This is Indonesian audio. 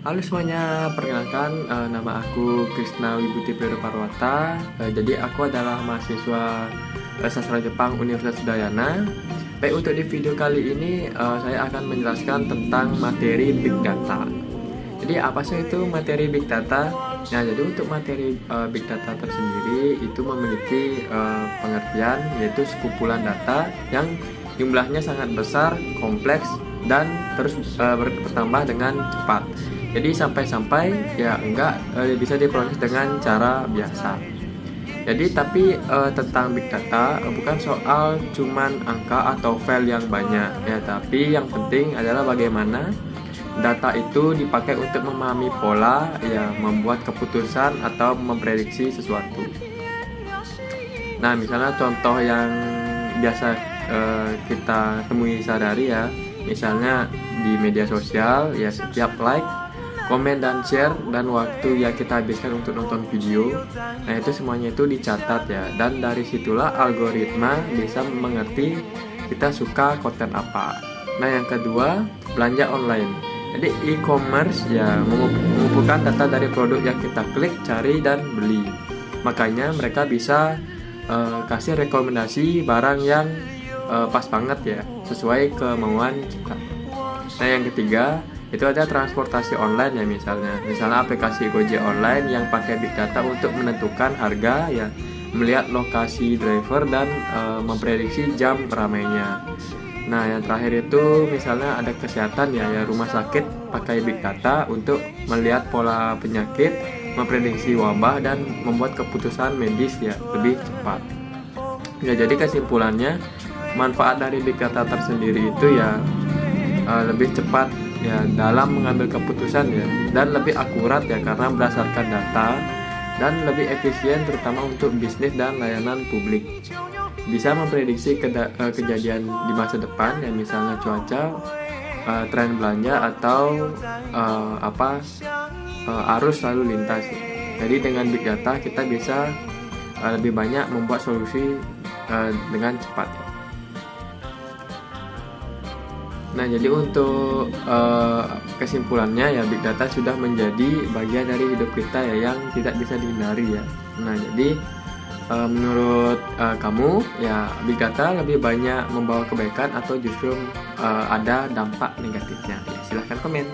Halo semuanya, perkenalkan nama aku Krisna Wibuti Parwata. Jadi aku adalah mahasiswa sastra Jepang Universitas Udayana. Baik, untuk di video kali ini saya akan menjelaskan tentang materi Big Data. Jadi apa sih itu materi Big Data? Nah, jadi untuk materi Big Data tersendiri itu memiliki pengertian, yaitu sekumpulan data yang jumlahnya sangat besar, kompleks, dan terus bertambah dengan cepat. Jadi sampai-sampai ya enggak bisa diproses dengan cara biasa. Jadi tapi tentang Big Data bukan soal cuman angka atau file yang banyak ya, tapi yang penting adalah bagaimana data itu dipakai untuk memahami pola, ya, membuat keputusan atau memprediksi sesuatu. Nah, misalnya contoh yang biasa kita temui sehari-hari ya, misalnya di media sosial ya, setiap like, komen dan share dan waktu yang kita habiskan untuk nonton video, nah itu semuanya itu dicatat ya, dan dari situlah algoritma bisa mengerti kita suka konten apa. Nah, yang kedua, belanja online. Jadi e-commerce ya mengumpulkan data dari produk yang kita klik, cari, dan beli. Makanya mereka bisa kasih rekomendasi barang yang pas banget ya, sesuai kemauan kita. Nah, yang ketiga itu ada transportasi online ya, misalnya aplikasi Gojek online yang pakai Big Data untuk menentukan harga ya, melihat lokasi driver dan memprediksi jam ramainya. Nah, yang terakhir itu misalnya ada kesehatan ya, rumah sakit pakai Big Data untuk melihat pola penyakit, memprediksi wabah, dan membuat keputusan medis ya lebih cepat. Ya, jadi kesimpulannya, manfaat dari Big Data tersendiri itu ya lebih cepat ya dalam mengambil keputusan ya, dan lebih akurat ya karena berdasarkan data, dan lebih efisien terutama untuk bisnis dan layanan publik. Bisa memprediksi kejadian di masa depan ya, misalnya cuaca, tren belanja, atau arus lalu lintas. Jadi dengan Big Data kita bisa lebih banyak membuat solusi dengan cepat. Nah, jadi untuk kesimpulannya ya, Big Data sudah menjadi bagian dari hidup kita ya, yang tidak bisa dihindari ya. Nah, jadi menurut kamu ya, Big Data lebih banyak membawa kebaikan atau justru ada dampak negatifnya? Ya, silahkan komen.